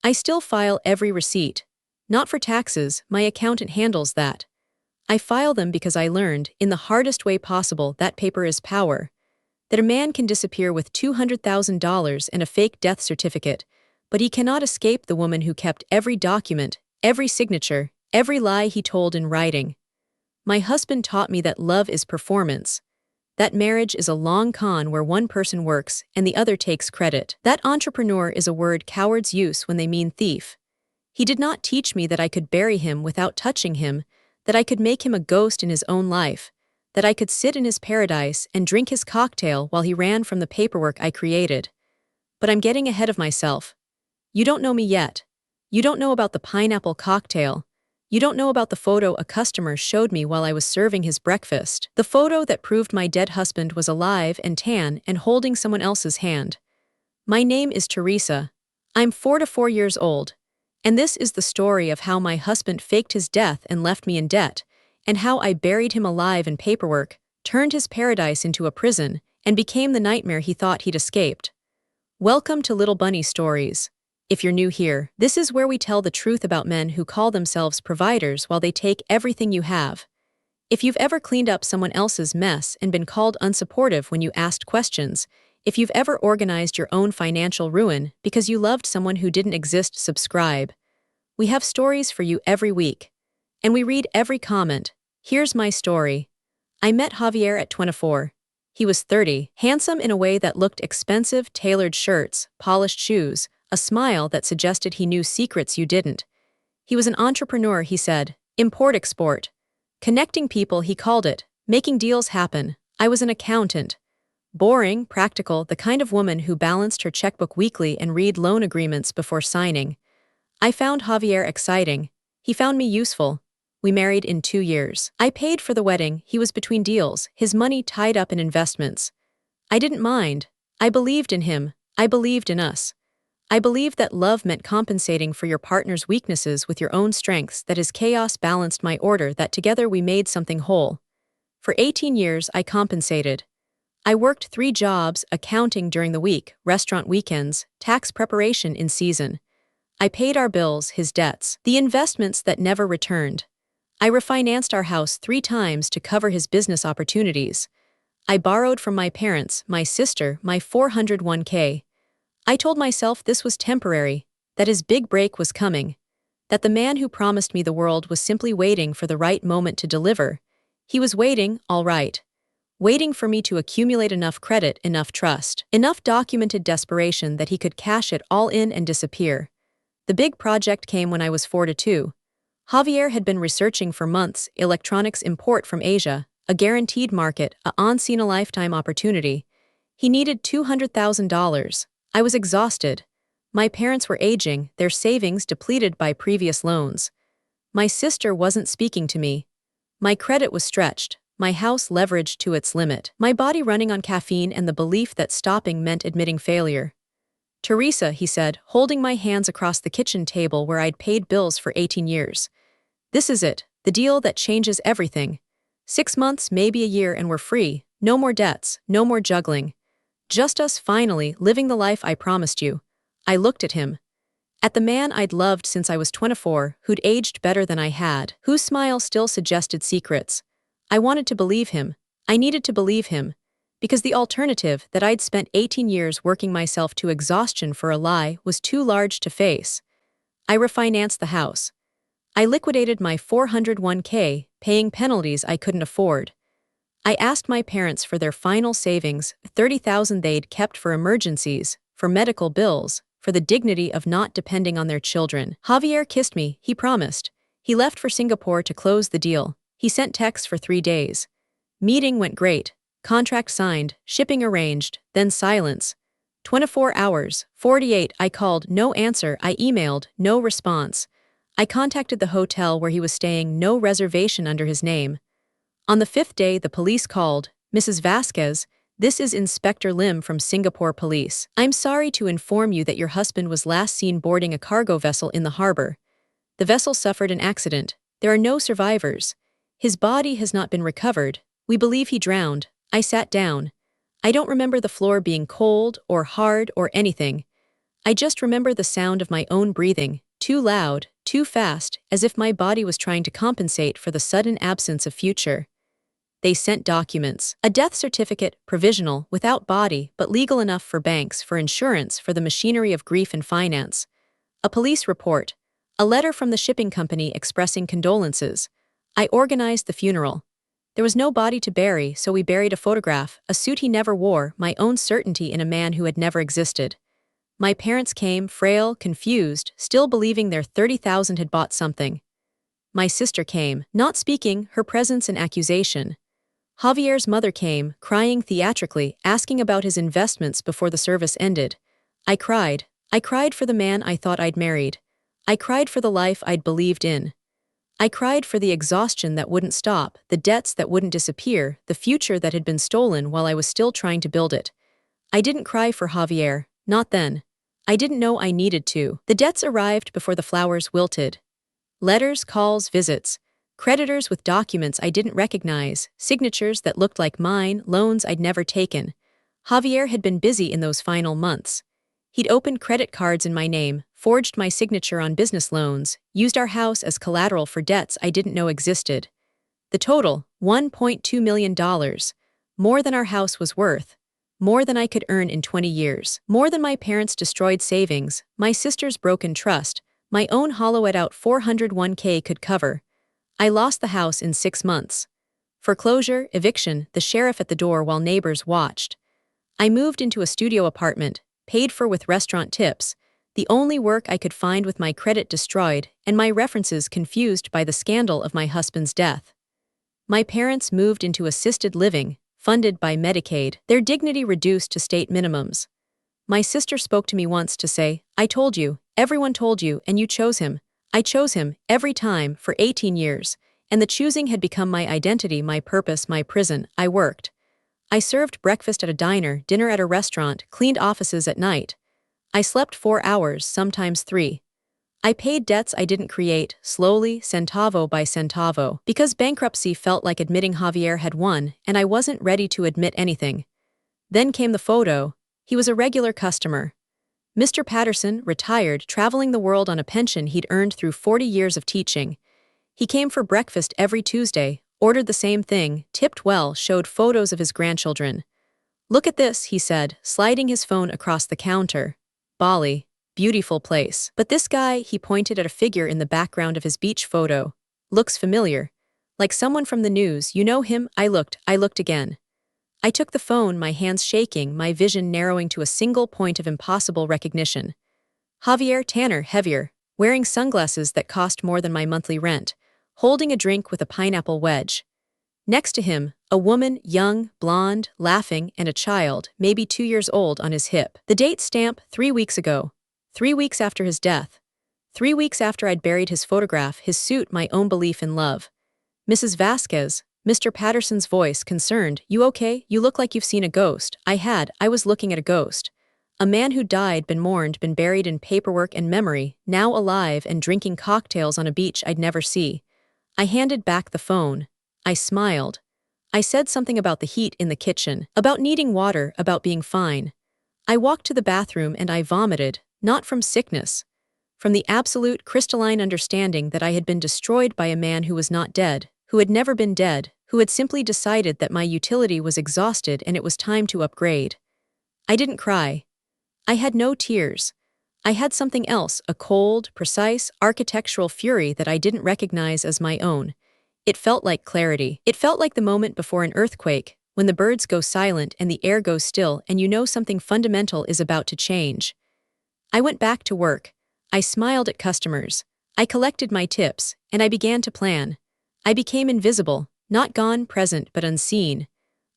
I still file every receipt. Not for taxes, my accountant handles that. I file them because I learned, in the hardest way possible, that paper is power. That a man can disappear with $200,000 and a fake death certificate, but he cannot escape the woman who kept every document, every signature, every lie he told in writing. My husband taught me that love is performance. That marriage is a long con where one person works and the other takes credit. That entrepreneur is a word cowards use when they mean thief. He did not teach me that I could bury him without touching him, that I could make him a ghost in his own life, that I could sit in his paradise and drink his cocktail while he ran from the paperwork I created. But I'm getting ahead of myself. You don't know me yet. You don't know about the pineapple cocktail. You don't know about the photo a customer showed me while I was serving his breakfast. The photo that proved my dead husband was alive and tan and holding someone else's hand. My name is Teresa. I'm 4 years old. And this is the story of how my husband faked his death and left me in debt, and how I buried him alive in paperwork, turned his paradise into a prison, and became the nightmare he thought he'd escaped. Welcome to Little Bunny Stories. If you're new here, this is where we tell the truth about men who call themselves providers while they take everything you have. If you've ever cleaned up someone else's mess and been called unsupportive when you asked questions, if you've ever organized your own financial ruin because you loved someone who didn't exist, subscribe. We have stories for you every week. And we read every comment. Here's my story. I met Javier at 24. He was 30, handsome in a way that looked expensive, tailored shirts, polished shoes, a smile that suggested he knew secrets you didn't. He was an entrepreneur, he said. Import-export. Connecting people, he called it. Making deals happen. I was an accountant. Boring, practical, the kind of woman who balanced her checkbook weekly and read loan agreements before signing. I found Javier exciting. He found me useful. We married in 2 years. I paid for the wedding, he was between deals, his money tied up in investments. I didn't mind. I believed in him. I believed in us. I believed that love meant compensating for your partner's weaknesses with your own strengths, that his chaos balanced my order, that together we made something whole. For 18 years, I compensated. I worked 3 jobs, accounting during the week, restaurant weekends, tax preparation in season. I paid our bills, his debts, the investments that never returned. I refinanced our house 3 times to cover his business opportunities. I borrowed from my parents, my sister, my 401k. I told myself this was temporary, that his big break was coming, that the man who promised me the world was simply waiting for the right moment to deliver. He was waiting, all right. Waiting for me to accumulate enough credit, enough trust, enough documented desperation that he could cash it all in and disappear. The big project came when I was 42. Javier had been researching for months electronics import from Asia, a guaranteed market, a once-in-a-lifetime opportunity. He needed $200,000. I was exhausted. My parents were aging, their savings depleted by previous loans. My sister wasn't speaking to me. My credit was stretched. My house leveraged to its limit, my body running on caffeine and the belief that stopping meant admitting failure. Teresa, he said, holding my hands across the kitchen table where I'd paid bills for 18 years. This is it, the deal that changes everything. 6 months, maybe a year, and we're free. No more debts, no more juggling. Just us finally living the life I promised you. I looked at him. At the man I'd loved since I was 24, who'd aged better than I had, whose smile still suggested secrets. I wanted to believe him. I needed to believe him. Because the alternative, that I'd spent 18 years working myself to exhaustion for a lie, was too large to face. I refinanced the house. I liquidated my 401k, paying penalties I couldn't afford. I asked my parents for their final savings, $30,000 they'd kept for emergencies, for medical bills, for the dignity of not depending on their children. Javier kissed me, he promised. He left for Singapore to close the deal. He sent texts for 3 days. Meeting went great. Contract signed, shipping arranged, then silence. 24 hours, 48, I called, no answer, I emailed, no response. I contacted the hotel where he was staying, no reservation under his name. On the 5th day, the police called, Mrs. Vasquez, this is Inspector Lim from Singapore Police. I'm sorry to inform you that your husband was last seen boarding a cargo vessel in the harbor. The vessel suffered an accident. There are no survivors. His body has not been recovered. We believe he drowned. I sat down. I don't remember the floor being cold or hard or anything. I just remember the sound of my own breathing, too loud, too fast, as if my body was trying to compensate for the sudden absence of future. They sent documents. A death certificate, provisional, without body, but legal enough for banks, for insurance, for the machinery of grief and finance. A police report. A letter from the shipping company expressing condolences. I organized the funeral. There was no body to bury, so we buried a photograph, a suit he never wore, my own certainty in a man who had never existed. My parents came, frail, confused, still believing their 30,000 had bought something. My sister came, not speaking, her presence an accusation. Javier's mother came, crying theatrically, asking about his investments before the service ended. I cried. I cried for the man I thought I'd married. I cried for the life I'd believed in. I cried for the exhaustion that wouldn't stop, the debts that wouldn't disappear, the future that had been stolen while I was still trying to build it. I didn't cry for Javier, not then. I didn't know I needed to. The debts arrived before the flowers wilted. Letters, calls, visits. Creditors with documents I didn't recognize, signatures that looked like mine, loans I'd never taken. Javier had been busy in those final months. He'd opened credit cards in my name, forged my signature on business loans, used our house as collateral for debts I didn't know existed. The total, $1.2 million. More than our house was worth. More than I could earn in 20 years. More than my parents' destroyed savings, my sister's broken trust, my own hollowed-out 401k could cover. I lost the house in 6 months. Foreclosure, eviction, the sheriff at the door while neighbors watched. I moved into a studio apartment, paid for with restaurant tips, the only work I could find with my credit destroyed and my references confused by the scandal of my husband's death. My parents moved into assisted living, funded by Medicaid, their dignity reduced to state minimums. My sister spoke to me once to say, "I told you, everyone told you, and you chose him." I chose him, every time, for 18 years, and the choosing had become my identity, my purpose, my prison. I worked. I served breakfast at a diner, dinner at a restaurant, cleaned offices at night. I slept 4 hours, sometimes 3. I paid debts I didn't create, slowly, centavo by centavo, because bankruptcy felt like admitting Javier had won, and I wasn't ready to admit anything. Then came the photo. He was a regular customer. Mr. Patterson, retired, traveling the world on a pension he'd earned through 40 years of teaching. He came for breakfast every Tuesday, ordered the same thing, tipped well, showed photos of his grandchildren. "Look at this," he said, sliding his phone across the counter. "Bali. Beautiful place. But this guy," he pointed at a figure in the background of his beach photo, "looks familiar. Like someone from the news, you know him?" I looked again. I took the phone, my hands shaking, my vision narrowing to a single point of impossible recognition. Javier Tanner, heavier, wearing sunglasses that cost more than my monthly rent, holding a drink with a pineapple wedge. Next to him, a woman, young, blonde, laughing, and a child, maybe 2 years old, on his hip. The date stamp, 3 weeks ago. 3 weeks after his death. 3 weeks after I'd buried his photograph, his suit, my own belief in love. "Mrs. Vasquez," Mr. Patterson's voice, concerned, "You okay? You look like you've seen a ghost." I was looking at a ghost. A man who died, been mourned, been buried in paperwork and memory, now alive and drinking cocktails on a beach I'd never see. I handed back the phone. I smiled. I said something about the heat in the kitchen, about needing water, about being fine. I walked to the bathroom and I vomited, not from sickness. From the absolute crystalline understanding that I had been destroyed by a man who was not dead, who had never been dead, who had simply decided that my utility was exhausted and it was time to upgrade. I didn't cry. I had no tears. I had something else, a cold, precise, architectural fury that I didn't recognize as my own. It felt like clarity. It felt like the moment before an earthquake, when the birds go silent and the air goes still and you know something fundamental is about to change. I went back to work. I smiled at customers. I collected my tips, and I began to plan. I became invisible, not gone, present, but unseen.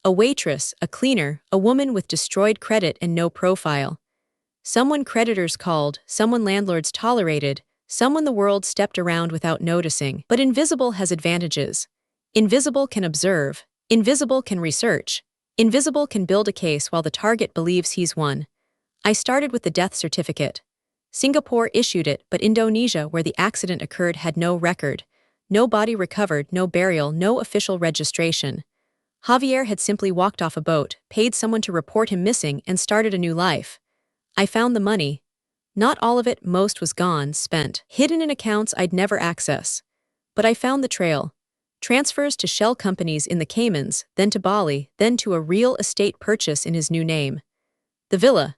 A waitress, a cleaner, a woman with destroyed credit and no profile. Someone creditors called, someone landlords tolerated, someone the world stepped around without noticing. But invisible has advantages. Invisible can observe. Invisible can research. Invisible can build a case while the target believes he's won. I started with the death certificate. Singapore issued it, but Indonesia, where the accident occurred, had no record. No body recovered, no burial, no official registration. Javier had simply walked off a boat, paid someone to report him missing, and started a new life. I found the money. Not all of it, most was gone, spent, hidden in accounts I'd never access. But I found the trail. Transfers to shell companies in the Caymans, then to Bali, then to a real estate purchase in his new name. The villa,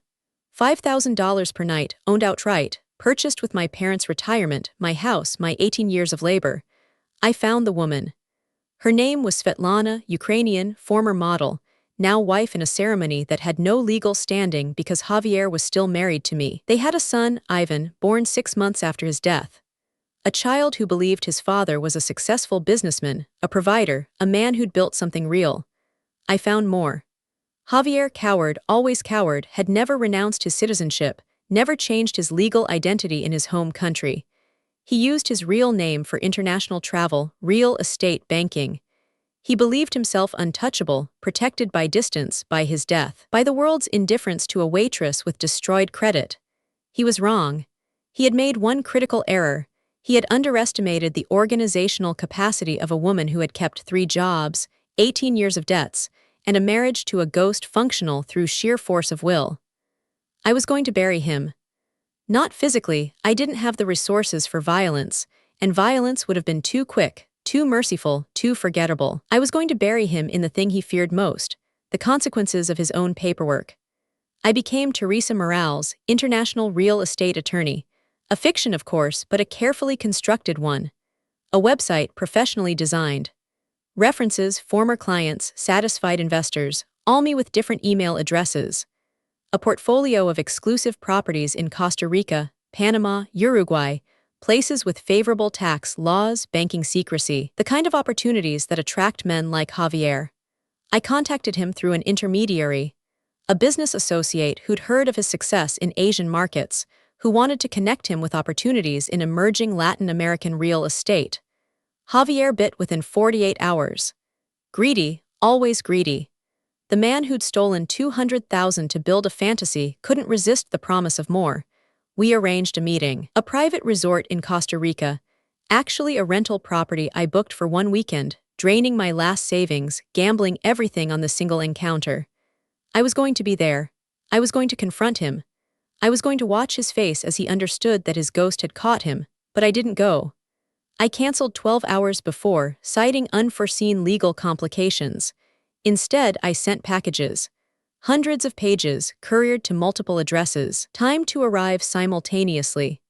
$5,000 per night, owned outright, purchased with my parents' retirement, my house, my 18 years of labor. I found the woman. Her name was Svetlana, Ukrainian, former model, now wife in a ceremony that had no legal standing because Javier was still married to me. They had a son, Ivan, born 6 months after his death. A child who believed his father was a successful businessman, a provider, a man who'd built something real. I found more. Javier, coward, always coward, had never renounced his citizenship, never changed his legal identity in his home country. He used his real name for international travel, real estate banking. He believed himself untouchable, protected by distance, by his death, by the world's indifference to a waitress with destroyed credit. He was wrong. He had made one critical error. He had underestimated the organizational capacity of a woman who had kept 3 jobs, 18 years of debts, and a marriage to a ghost functional through sheer force of will. I was going to bury him. Not physically, I didn't have the resources for violence, and violence would have been too quick, too merciful, too forgettable. I was going to bury him in the thing he feared most, the consequences of his own paperwork. I became Teresa Morales, international real estate attorney. A fiction, of course, but a carefully constructed one. A website professionally designed. References, former clients, satisfied investors, all me with different email addresses. A portfolio of exclusive properties in Costa Rica, Panama, Uruguay, places with favorable tax laws, banking secrecy, the kind of opportunities that attract men like Javier. I contacted him through an intermediary, a business associate who'd heard of his success in Asian markets, who wanted to connect him with opportunities in emerging Latin American real estate. Javier bit within 48 hours. Greedy, always greedy. The man who'd stolen $200,000 to build a fantasy couldn't resist the promise of more. We arranged a meeting. A private resort in Costa Rica. Actually a rental property I booked for 1 weekend, draining my last savings, gambling everything on the single encounter. I was going to be there. I was going to confront him. I was going to watch his face as he understood that his ghost had caught him, but I didn't go. I canceled 12 hours before, citing unforeseen legal complications. Instead, I sent packages. Hundreds of pages, couriered to multiple addresses, timed to arrive simultaneously.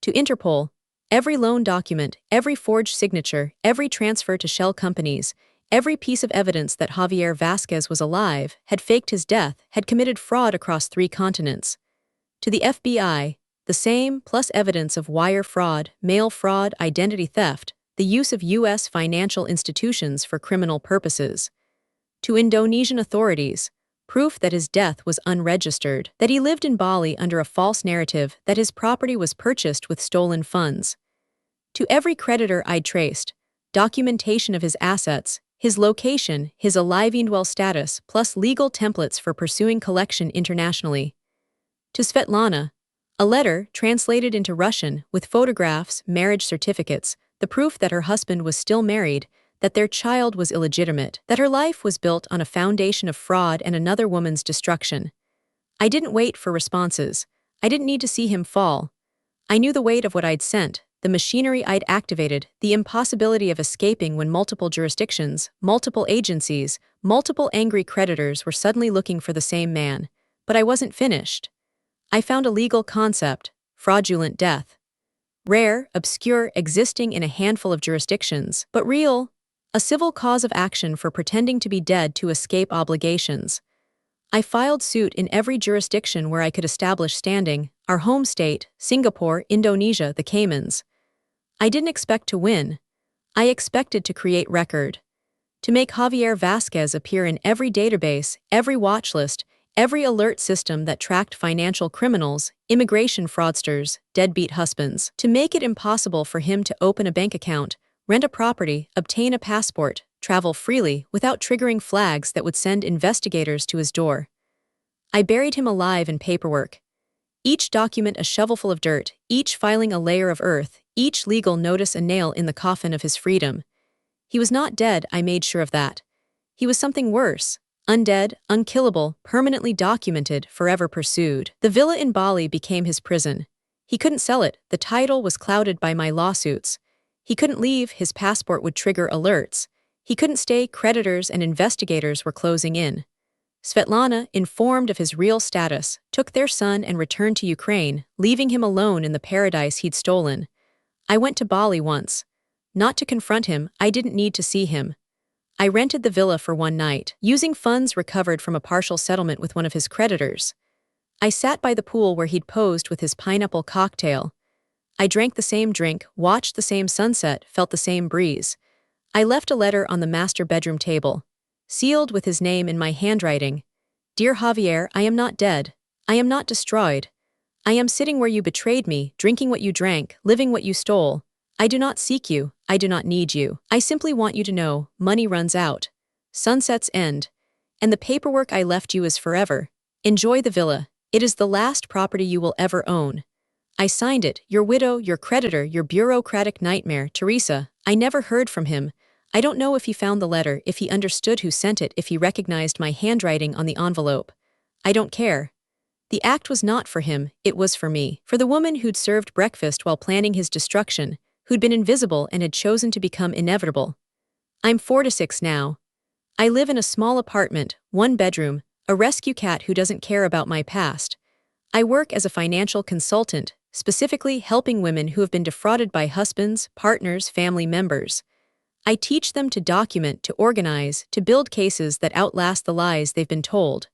To Interpol, every loan document, every forged signature, every transfer to shell companies, every piece of evidence that Javier Vasquez was alive, had faked his death, had committed fraud across 3 continents. To the FBI, the same, plus evidence of wire fraud, mail fraud, identity theft, the use of U.S. financial institutions for criminal purposes. To Indonesian authorities, proof that his death was unregistered, that he lived in Bali under a false narrative, that his property was purchased with stolen funds. To every creditor I'd traced, documentation of his assets, his location, his alive and well status, plus legal templates for pursuing collection internationally. To Svetlana, a letter translated into Russian with photographs, marriage certificates, the proof that her husband was still married, that their child was illegitimate, that her life was built on a foundation of fraud and another woman's destruction. I didn't wait for responses. I didn't need to see him fall. I knew the weight of what I'd sent, the machinery I'd activated, the impossibility of escaping when multiple jurisdictions, multiple agencies, multiple angry creditors were suddenly looking for the same man. But I wasn't finished. I found a legal concept, fraudulent death. Rare, obscure, existing in a handful of jurisdictions, but real. A civil cause of action for pretending to be dead to escape obligations. I filed suit in every jurisdiction where I could establish standing, our home state, Singapore, Indonesia, the Caymans. I didn't expect to win. I expected to create record. To make Javier Vasquez appear in every database, every watch list, every alert system that tracked financial criminals, immigration fraudsters, deadbeat husbands. To make it impossible for him to open a bank account, rent a property, obtain a passport, travel freely without triggering flags that would send investigators to his door. I buried him alive in paperwork. Each document a shovelful of dirt, each filing a layer of earth, each legal notice a nail in the coffin of his freedom. He was not dead, I made sure of that. He was something worse, Undead, unkillable, permanently documented, forever pursued. The villa in Bali became his prison. He couldn't sell it, the title was clouded by my lawsuits. He couldn't leave, his passport would trigger alerts. He couldn't stay, creditors and investigators were closing in. Svetlana, informed of his real status, took their son and returned to Ukraine, leaving him alone in the paradise he'd stolen. I went to Bali once. Not to confront him, I didn't need to see him. I rented the villa for one night, using funds recovered from a partial settlement with one of his creditors. I sat by the pool where he'd posed with his pineapple cocktail. I drank the same drink, watched the same sunset, felt the same breeze. I left a letter on the master bedroom table, sealed with his name in my handwriting. Dear Javier, I am not dead. I am not destroyed. I am sitting where you betrayed me, drinking what you drank, living what you stole. I do not seek you. I do not need you. I simply want you to know, money runs out. Sunsets end. And the paperwork I left you is forever. Enjoy the villa. It is the last property you will ever own. I signed it, your widow, your creditor, your bureaucratic nightmare, Teresa. I never heard from him. I don't know if he found the letter, if he understood who sent it, if he recognized my handwriting on the envelope. I don't care. The act was not for him, it was for me. For the woman who'd served breakfast while planning his destruction, who'd been invisible and had chosen to become inevitable. I'm 46 now. I live in a small apartment, one bedroom, a rescue cat who doesn't care about my past. I work as a financial consultant, specifically helping women who have been defrauded by husbands, partners, family members. I teach them to document, to organize, to build cases that outlast the lies they've been told.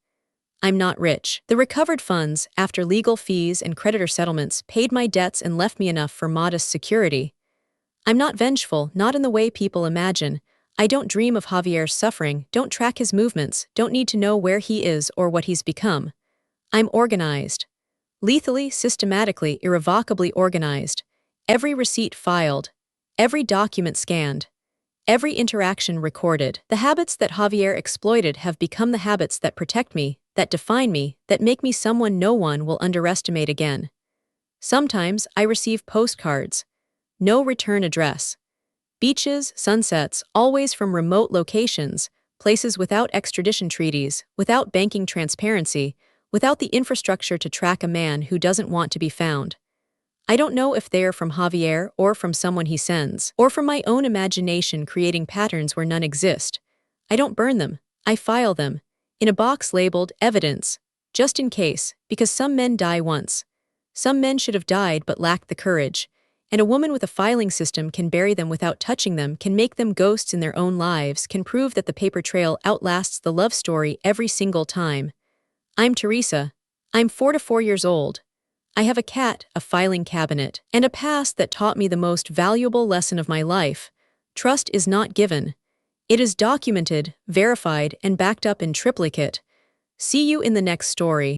I'm not rich. The recovered funds, after legal fees and creditor settlements, paid my debts and left me enough for modest security. I'm not vengeful, not in the way people imagine. I don't dream of Javier's suffering, don't track his movements, don't need to know where he is or what he's become. I'm organized. Lethally, systematically, irrevocably organized. Every receipt filed. Every document scanned. Every interaction recorded. The habits that Javier exploited have become the habits that protect me, that define me, that make me someone no one will underestimate again. Sometimes I receive postcards. No return address. Beaches, sunsets, always from remote locations, places without extradition treaties, without banking transparency, without the infrastructure to track a man who doesn't want to be found. I don't know if they're from Javier or from someone he sends, or from my own imagination creating patterns where none exist. I don't burn them, I file them, in a box labeled evidence, just in case, because some men die once. Some men should have died but lacked the courage, and a woman with a filing system can bury them without touching them, can make them ghosts in their own lives, can prove that the paper trail outlasts the love story every single time. I'm Teresa. I'm 4 years old. I have a cat, a filing cabinet, and a past that taught me the most valuable lesson of my life. Trust is not given. It is documented, verified, and backed up in triplicate. See you in the next story.